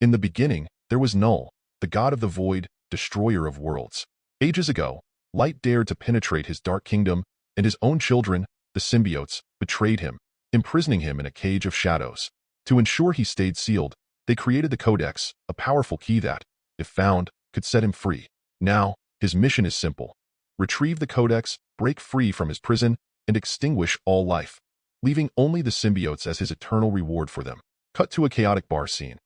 In the beginning, there was Null, the god of the void, destroyer of worlds. Ages ago, light dared to penetrate his dark kingdom, and his own children, the symbiotes, betrayed him, imprisoning him in a cage of shadows. To ensure he stayed sealed, they created the Codex, a powerful key that, if found, could set him free. Now, his mission is simple. Retrieve the Codex, break free from his prison, and extinguish all life, leaving only the symbiotes as his eternal reward for them. Cut to a chaotic bar scene.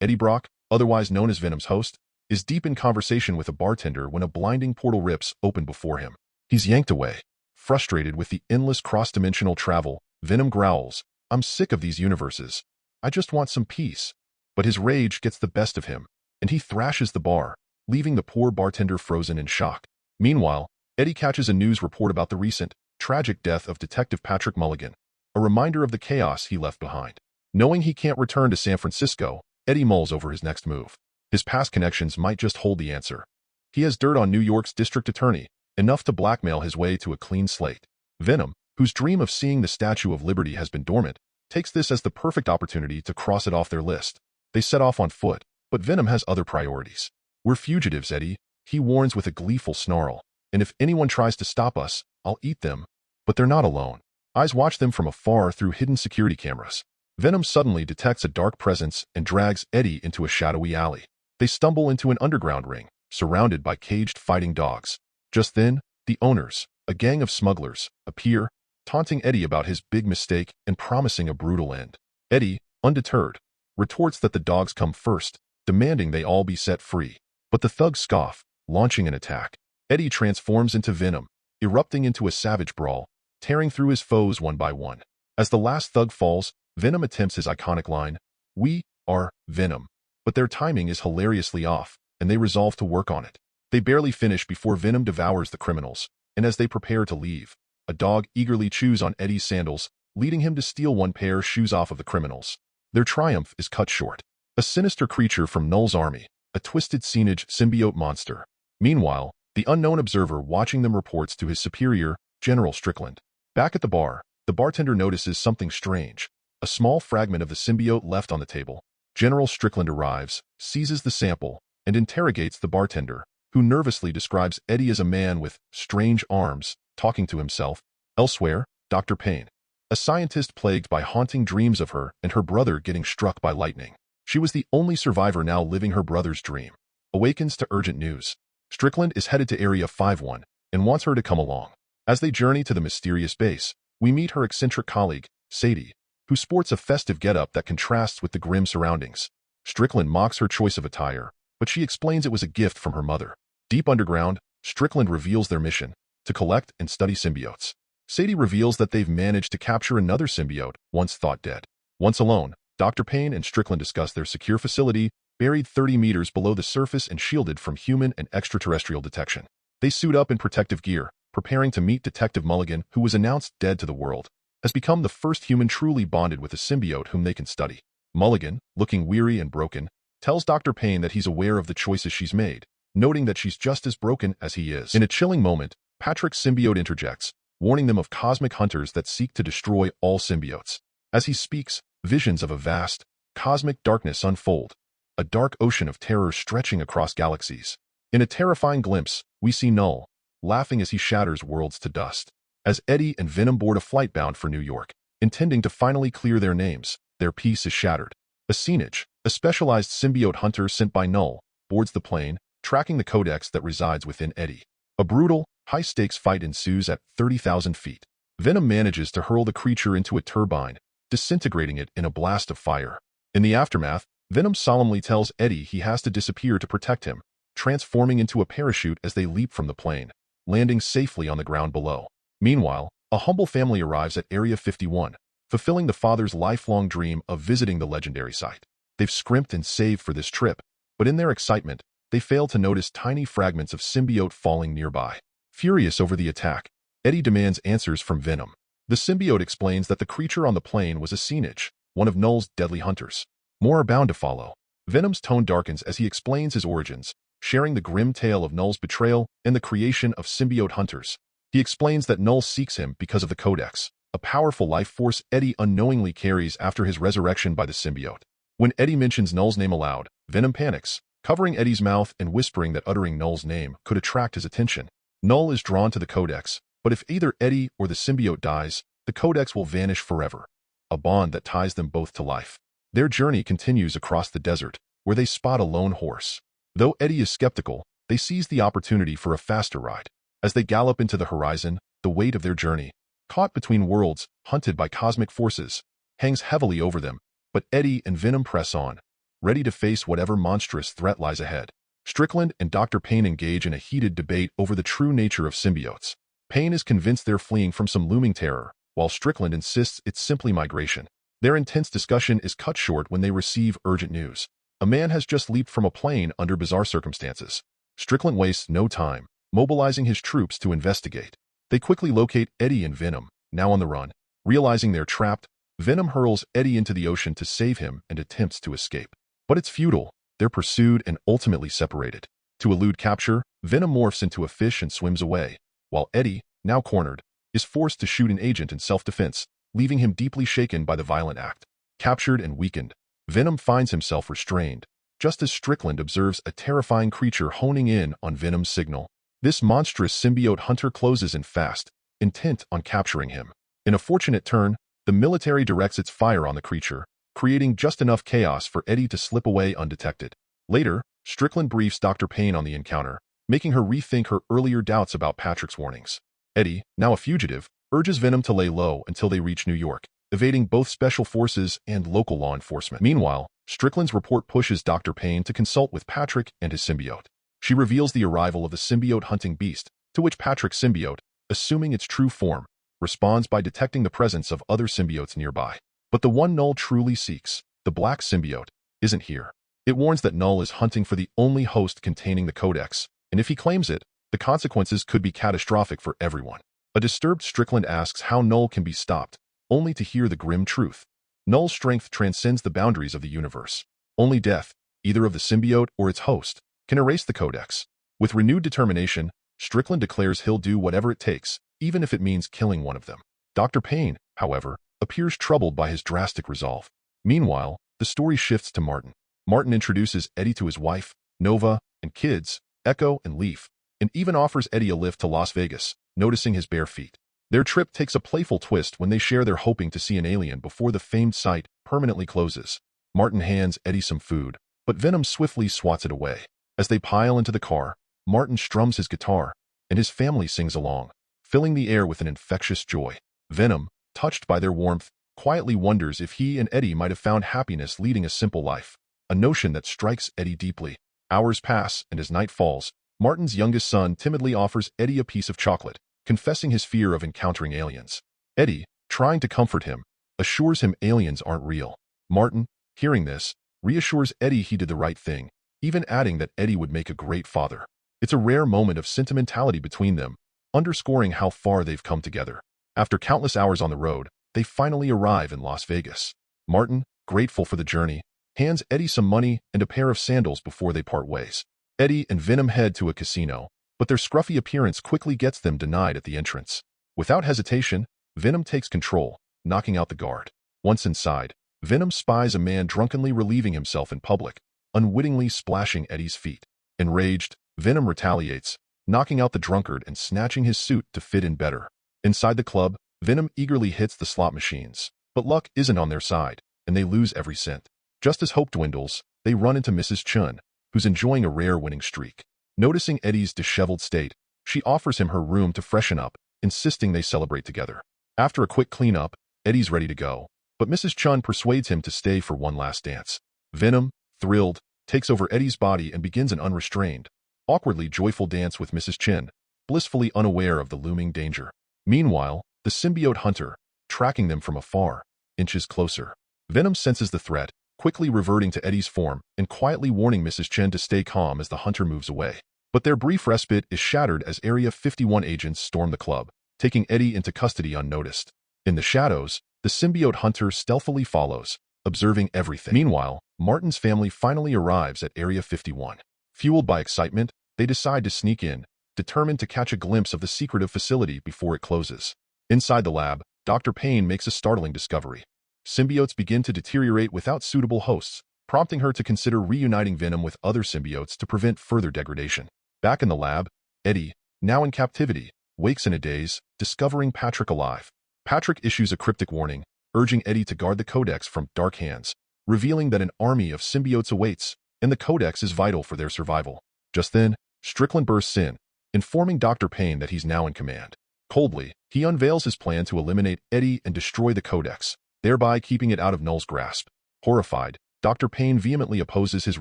Eddie Brock, otherwise known as Venom's host, is deep in conversation with a bartender when a blinding portal rips open before him. He's yanked away. Frustrated with the endless cross-dimensional travel, Venom growls, "I'm sick of these universes. I just want some peace." But his rage gets the best of him, and he thrashes the bar, leaving the poor bartender frozen in shock. Meanwhile, Eddie catches a news report about the recent, tragic death of Detective Patrick Mulligan, a reminder of the chaos he left behind. Knowing he can't return to San Francisco, Eddie mulls over his next move. His past connections might just hold the answer. He has dirt on New York's district attorney, enough to blackmail his way to a clean slate. Venom, whose dream of seeing the Statue of Liberty has been dormant, takes this as the perfect opportunity to cross it off their list. They set off on foot, but Venom has other priorities. "We're fugitives, Eddie," he warns with a gleeful snarl, "and if anyone tries to stop us, I'll eat them." But they're not alone. Eyes watch them from afar through hidden security cameras. Venom suddenly detects a dark presence and drags Eddie into a shadowy alley. They stumble into an underground ring, surrounded by caged fighting dogs. Just then, the owners, a gang of smugglers, appear, taunting Eddie about his big mistake and promising a brutal end. Eddie, undeterred, retorts that the dogs come first, demanding they all be set free. But the thugs scoff, launching an attack. Eddie transforms into Venom, erupting into a savage brawl, tearing through his foes one by one. As the last thug falls, Venom attempts his iconic line, "We are Venom." But their timing is hilariously off, and they resolve to work on it. They barely finish before Venom devours the criminals, and as they prepare to leave, a dog eagerly chews on Eddie's sandals, leading him to steal one pair of shoes off of the criminals. Their triumph is cut short. A sinister creature from Null's army, a twisted symbiote symbiote monster. Meanwhile, the unknown observer watching them reports to his superior, General Strickland. Back at the bar, the bartender notices something strange, a small fragment of the symbiote left on the table. General Strickland arrives, seizes the sample, and interrogates the bartender, who nervously describes Eddie as a man with strange arms, talking to himself. Elsewhere, Dr. Payne, a scientist plagued by haunting dreams of her and her brother getting struck by lightning. She was the only survivor now living her brother's dream. Awakens to urgent news. Strickland is headed to Area 51 and wants her to come along. As they journey to the mysterious base, we meet her eccentric colleague, Sadie, who sports a festive getup that contrasts with the grim surroundings. Strickland mocks her choice of attire, but she explains it was a gift from her mother. Deep underground, Strickland reveals their mission, to collect and study symbiotes. Sadie reveals that they've managed to capture another symbiote, once thought dead. Once alone, Dr. Payne and Strickland discuss their secure facility, buried 30 meters below the surface and shielded from human and extraterrestrial detection. They suit up in protective gear, preparing to meet Detective Mulligan, who was announced dead to the world, has become the first human truly bonded with a symbiote whom they can study. Mulligan, looking weary and broken, tells Dr. Payne that he's aware of the choices she's made, noting that she's just as broken as he is. In a chilling moment, Patrick's symbiote interjects, warning them of cosmic hunters that seek to destroy all symbiotes. As he speaks, visions of a vast, cosmic darkness unfold, a dark ocean of terror stretching across galaxies. In a terrifying glimpse, we see Null, laughing as he shatters worlds to dust. As Eddie and Venom board a flight bound for New York, intending to finally clear their names, their peace is shattered. A Scenage, a specialized symbiote hunter sent by Null, boards the plane, tracking the codex that resides within Eddie. A brutal, high-stakes fight ensues at 30,000 feet. Venom manages to hurl the creature into a turbine, disintegrating it in a blast of fire. In the aftermath, Venom solemnly tells Eddie he has to disappear to protect him, transforming into a parachute as they leap from the plane, landing safely on the ground below. Meanwhile, a humble family arrives at Area 51, fulfilling the father's lifelong dream of visiting the legendary site. They've scrimped and saved for this trip, but in their excitement, they fail to notice tiny fragments of symbiote falling nearby. Furious over the attack, Eddie demands answers from Venom. The symbiote explains that the creature on the plane was a Scenage, one of Null's deadly hunters. More are bound to follow. Venom's tone darkens as he explains his origins, sharing the grim tale of Null's betrayal and the creation of symbiote hunters. He explains that Null seeks him because of the Codex, a powerful life force Eddie unknowingly carries after his resurrection by the symbiote. When Eddie mentions Null's name aloud, Venom panics, covering Eddie's mouth and whispering that uttering Null's name could attract his attention. Null is drawn to the codex, but if either Eddie or the symbiote dies, the codex will vanish forever, a bond that ties them both to life. Their journey continues across the desert, where they spot a lone horse. Though Eddie is skeptical, they seize the opportunity for a faster ride. As they gallop into the horizon, the weight of their journey, caught between worlds, hunted by cosmic forces, hangs heavily over them, but Eddie and Venom press on, ready to face whatever monstrous threat lies ahead. Strickland and Dr. Payne engage in a heated debate over the true nature of symbiotes. Payne is convinced they're fleeing from some looming terror, while Strickland insists it's simply migration. Their intense discussion is cut short when they receive urgent news. A man has just leaped from a plane under bizarre circumstances. Strickland wastes no time, mobilizing his troops to investigate. They quickly locate Eddie and Venom, now on the run. Realizing they're trapped, Venom hurls Eddie into the ocean to save him and attempts to escape. But it's futile. They're pursued and ultimately separated. To elude capture, Venom morphs into a fish and swims away, while Eddie, now cornered, is forced to shoot an agent in self-defense, leaving him deeply shaken by the violent act. Captured and weakened, Venom finds himself restrained, just as Strickland observes a terrifying creature honing in on Venom's signal. This monstrous symbiote hunter closes in fast, intent on capturing him. In a fortunate turn, the military directs its fire on the creature, creating just enough chaos for Eddie to slip away undetected. Later, Strickland briefs Dr. Payne on the encounter, making her rethink her earlier doubts about Patrick's warnings. Eddie, now a fugitive, urges Venom to lay low until they reach New York, evading both special forces and local law enforcement. Meanwhile, Strickland's report pushes Dr. Payne to consult with Patrick and his symbiote. She reveals the arrival of the symbiote-hunting beast, to which Patrick's symbiote, assuming its true form, responds by detecting the presence of other symbiotes nearby. But the one Null truly seeks, the black symbiote, isn't here. It warns that Null is hunting for the only host containing the codex, and if he claims it, the consequences could be catastrophic for everyone. A disturbed Strickland asks how Null can be stopped, only to hear the grim truth. Null's strength transcends the boundaries of the universe. Only death, either of the symbiote or its host, can erase the codex. With renewed determination, Strickland declares he'll do whatever it takes, even if it means killing one of them. Dr. Payne, however, appears troubled by his drastic resolve. Meanwhile, the story shifts to Martin. Martin introduces Eddie to his wife, Nova, and kids, Echo and Leaf, and even offers Eddie a lift to Las Vegas, noticing his bare feet. Their trip takes a playful twist when they share their hoping to see an alien before the famed site permanently closes. Martin hands Eddie some food, but Venom swiftly swats it away. As they pile into the car, Martin strums his guitar, and his family sings along, filling the air with an infectious joy. Venom, touched by their warmth, quietly wonders if he and Eddie might have found happiness leading a simple life, a notion that strikes Eddie deeply. Hours pass, and as night falls, Martin's youngest son timidly offers Eddie a piece of chocolate, confessing his fear of encountering aliens. Eddie, trying to comfort him, assures him aliens aren't real. Martin, hearing this, reassures Eddie he did the right thing, even adding that Eddie would make a great father. It's a rare moment of sentimentality between them, underscoring how far they've come together. After countless hours on the road, they finally arrive in Las Vegas. Martin, grateful for the journey, hands Eddie some money and a pair of sandals before they part ways. Eddie and Venom head to a casino, but their scruffy appearance quickly gets them denied at the entrance. Without hesitation, Venom takes control, knocking out the guard. Once inside, Venom spies a man drunkenly relieving himself in public, unwittingly splashing Eddie's feet. Enraged, Venom retaliates, knocking out the drunkard and snatching his suit to fit in better. Inside the club, Venom eagerly hits the slot machines, but luck isn't on their side, and they lose every cent. Just as hope dwindles, they run into Mrs. Chun, who's enjoying a rare winning streak. Noticing Eddie's disheveled state, she offers him her room to freshen up, insisting they celebrate together. After a quick cleanup, Eddie's ready to go, but Mrs. Chun persuades him to stay for one last dance. Venom, thrilled, takes over Eddie's body and begins an unrestrained, awkwardly joyful dance with Mrs. Chun, blissfully unaware of the looming danger. Meanwhile, the symbiote hunter, tracking them from afar, inches closer. Venom senses the threat, quickly reverting to Eddie's form and quietly warning Mrs. Chen to stay calm as the hunter moves away. But their brief respite is shattered as Area 51 agents storm the club, taking Eddie into custody unnoticed. In the shadows, the symbiote hunter stealthily follows, observing everything. Meanwhile, Martin's family finally arrives at Area 51. Fueled by excitement, they decide to sneak in, determined to catch a glimpse of the secretive facility before it closes. Inside the lab, Dr. Payne makes a startling discovery. Symbiotes begin to deteriorate without suitable hosts, prompting her to consider reuniting Venom with other symbiotes to prevent further degradation. Back in the lab, Eddie, now in captivity, wakes in a daze, discovering Patrick alive. Patrick issues a cryptic warning, urging Eddie to guard the Codex from dark hands, revealing that an army of symbiotes awaits, and the Codex is vital for their survival. Just then, Strickland bursts in, informing Dr. Payne that he's now in command. Coldly, he unveils his plan to eliminate Eddie and destroy the Codex, thereby keeping it out of Null's grasp. Horrified, Dr. Payne vehemently opposes his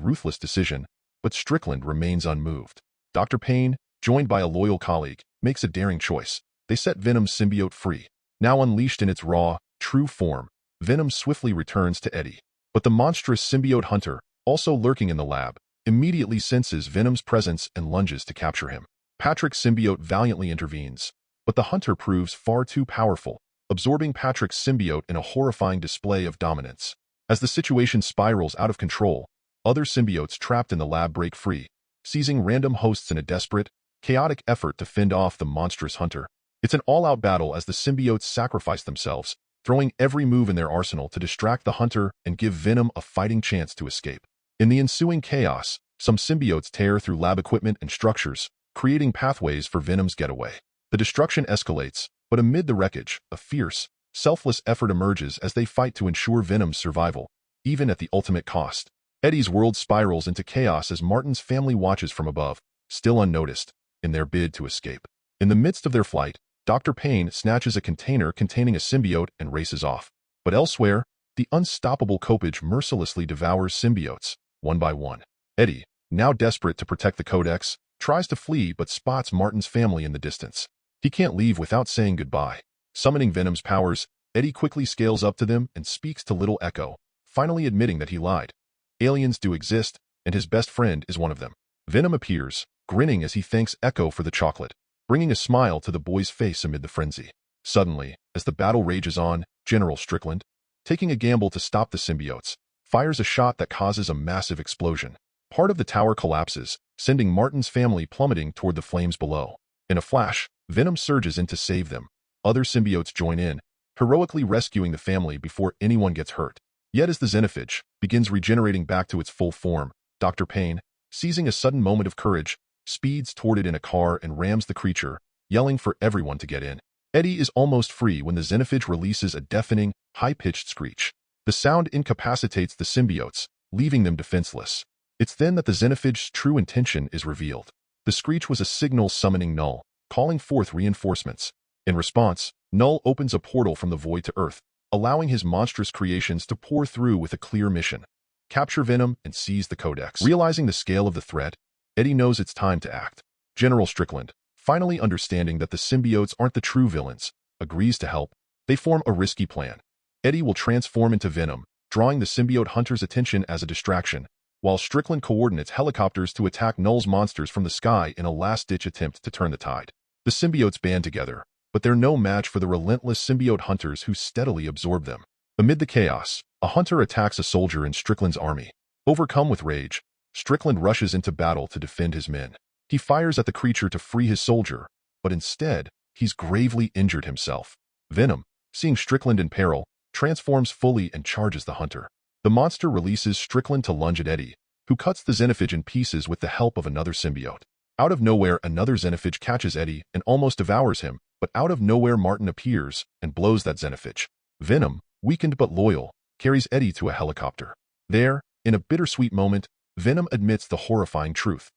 ruthless decision, but Strickland remains unmoved. Dr. Payne, joined by a loyal colleague, makes a daring choice. They set Venom's symbiote free. Now unleashed in its raw, true form, Venom swiftly returns to Eddie. But the monstrous symbiote hunter, also lurking in the lab, immediately senses Venom's presence and lunges to capture him. Patrick's symbiote valiantly intervenes, but the hunter proves far too powerful, absorbing Patrick's symbiote in a horrifying display of dominance. As the situation spirals out of control, other symbiotes trapped in the lab break free, seizing random hosts in a desperate, chaotic effort to fend off the monstrous hunter. It's an all-out battle as the symbiotes sacrifice themselves, throwing every move in their arsenal to distract the hunter and give Venom a fighting chance to escape. In the ensuing chaos, some symbiotes tear through lab equipment and structures, creating pathways for Venom's getaway. The destruction escalates, but amid the wreckage, a fierce, selfless effort emerges as they fight to ensure Venom's survival, even at the ultimate cost. Eddie's world spirals into chaos as Martin's family watches from above, still unnoticed, in their bid to escape. In the midst of their flight, Dr. Payne snatches a container containing a symbiote and races off. But elsewhere, the unstoppable Copage mercilessly devours symbiotes, one by one. Eddie, now desperate to protect the Codex, tries to flee but spots Martin's family in the distance. He can't leave without saying goodbye. Summoning Venom's powers, Eddie quickly scales up to them and speaks to Little Echo, finally admitting that he lied. Aliens do exist, and his best friend is one of them. Venom appears, grinning as he thanks Echo for the chocolate, bringing a smile to the boy's face amid the frenzy. Suddenly, as the battle rages on, General Strickland, taking a gamble to stop the symbiotes, fires a shot that causes a massive explosion. Part of the tower collapses, sending Martin's family plummeting toward the flames below. In a flash, Venom surges in to save them. Other symbiotes join in, heroically rescuing the family before anyone gets hurt. Yet as the xenophage begins regenerating back to its full form, Dr. Payne, seizing a sudden moment of courage, speeds toward it in a car and rams the creature, yelling for everyone to get in. Eddie is almost free when the xenophage releases a deafening, high-pitched screech. The sound incapacitates the symbiotes, leaving them defenseless. It's then that the xenophage's true intention is revealed. The screech was a signal summoning Null, calling forth reinforcements. In response, Null opens a portal from the void to Earth, allowing his monstrous creations to pour through with a clear mission: capture Venom and seize the Codex. Realizing the scale of the threat, Eddie knows it's time to act. General Strickland, finally understanding that the symbiotes aren't the true villains, agrees to help. They form a risky plan. Eddie will transform into Venom, drawing the symbiote hunter's attention as a distraction, while Strickland coordinates helicopters to attack Null's monsters from the sky in a last-ditch attempt to turn the tide. The symbiotes band together, but they're no match for the relentless symbiote hunters who steadily absorb them. Amid the chaos, a hunter attacks a soldier in Strickland's army. Overcome with rage, Strickland rushes into battle to defend his men. He fires at the creature to free his soldier, but instead, he's gravely injured himself. Venom, seeing Strickland in peril, transforms fully and charges the hunter. The monster releases Strickland to lunge at Eddie, who cuts the xenophage in pieces with the help of another symbiote. Out of nowhere, another xenophage catches Eddie and almost devours him, but out of nowhere Martin appears and blows that xenophage. Venom, weakened but loyal, carries Eddie to a helicopter. There, in a bittersweet moment, Venom admits the horrifying truth.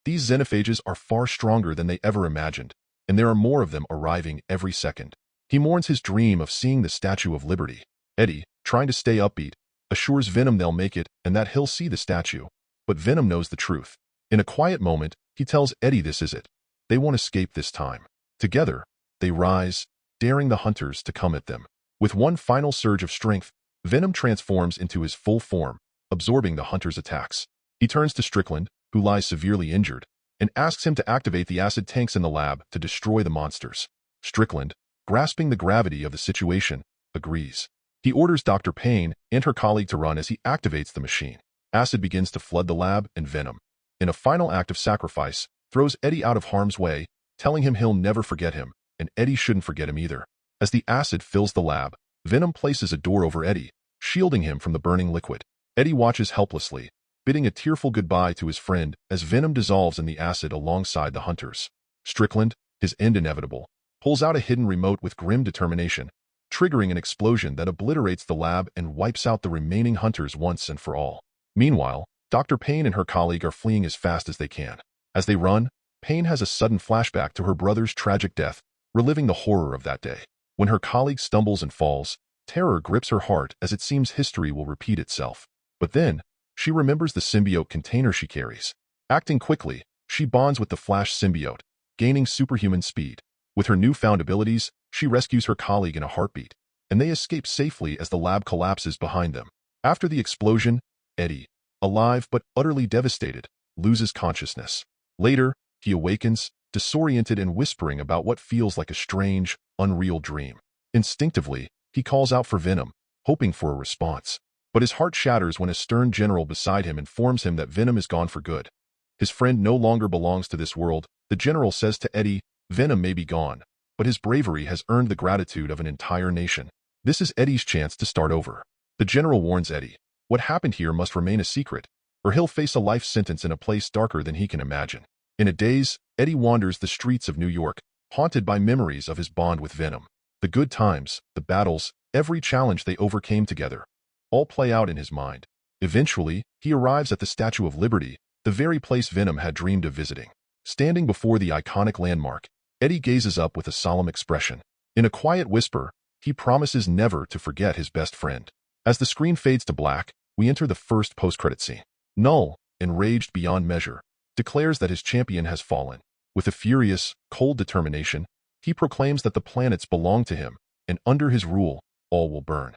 These xenophages are far stronger than they ever imagined, and there are more of them arriving every second. He mourns his dream of seeing the Statue of Liberty. Eddie, trying to stay upbeat, assures Venom they'll make it and that he'll see the statue, but Venom knows the truth. In a quiet moment, he tells Eddie this is it. They won't escape this time. Together, they rise, daring the hunters to come at them. With one final surge of strength, Venom transforms into his full form, absorbing the hunter's attacks. He turns to Strickland, who lies severely injured, and asks him to activate the acid tanks in the lab to destroy the monsters. Strickland, grasping the gravity of the situation, agrees. He orders Dr. Payne and her colleague to run as he activates the machine. Acid begins to flood the lab, and Venom, in a final act of sacrifice, throws Eddie out of harm's way, telling him he'll never forget him, and Eddie shouldn't forget him either. As the acid fills the lab, Venom places a door over Eddie, shielding him from the burning liquid. Eddie watches helplessly, bidding a tearful goodbye to his friend as Venom dissolves in the acid alongside the hunters. Strickland, his end inevitable, pulls out a hidden remote with grim determination, triggering an explosion that obliterates the lab and wipes out the remaining hunters once and for all. Meanwhile, Dr. Payne and her colleague are fleeing as fast as they can. As they run, Payne has a sudden flashback to her brother's tragic death, reliving the horror of that day. When her colleague stumbles and falls, terror grips her heart as it seems history will repeat itself. But then, she remembers the symbiote container she carries. Acting quickly, she bonds with the Flash symbiote, gaining superhuman speed. With her newfound abilities, she rescues her colleague in a heartbeat, and they escape safely as the lab collapses behind them. After the explosion, Eddie, alive but utterly devastated, loses consciousness. Later, he awakens, disoriented and whispering about what feels like a strange, unreal dream. Instinctively, he calls out for Venom, hoping for a response. But his heart shatters when a stern general beside him informs him that Venom is gone for good. His friend no longer belongs to this world. The general says to Eddie, Venom may be gone, but his bravery has earned the gratitude of an entire nation. This is Eddie's chance to start over. The general warns Eddie, what happened here must remain a secret, or he'll face a life sentence in a place darker than he can imagine. In a daze, Eddie wanders the streets of New York, haunted by memories of his bond with Venom. The good times, the battles, every challenge they overcame together, all play out in his mind. Eventually, he arrives at the Statue of Liberty, the very place Venom had dreamed of visiting. Standing before the iconic landmark, Eddie gazes up with a solemn expression. In a quiet whisper, he promises never to forget his best friend. As the screen fades to black, we enter the first post-credit scene. Null, enraged beyond measure, declares that his champion has fallen. With a furious, cold determination, he proclaims that the planets belong to him, and under his rule, all will burn.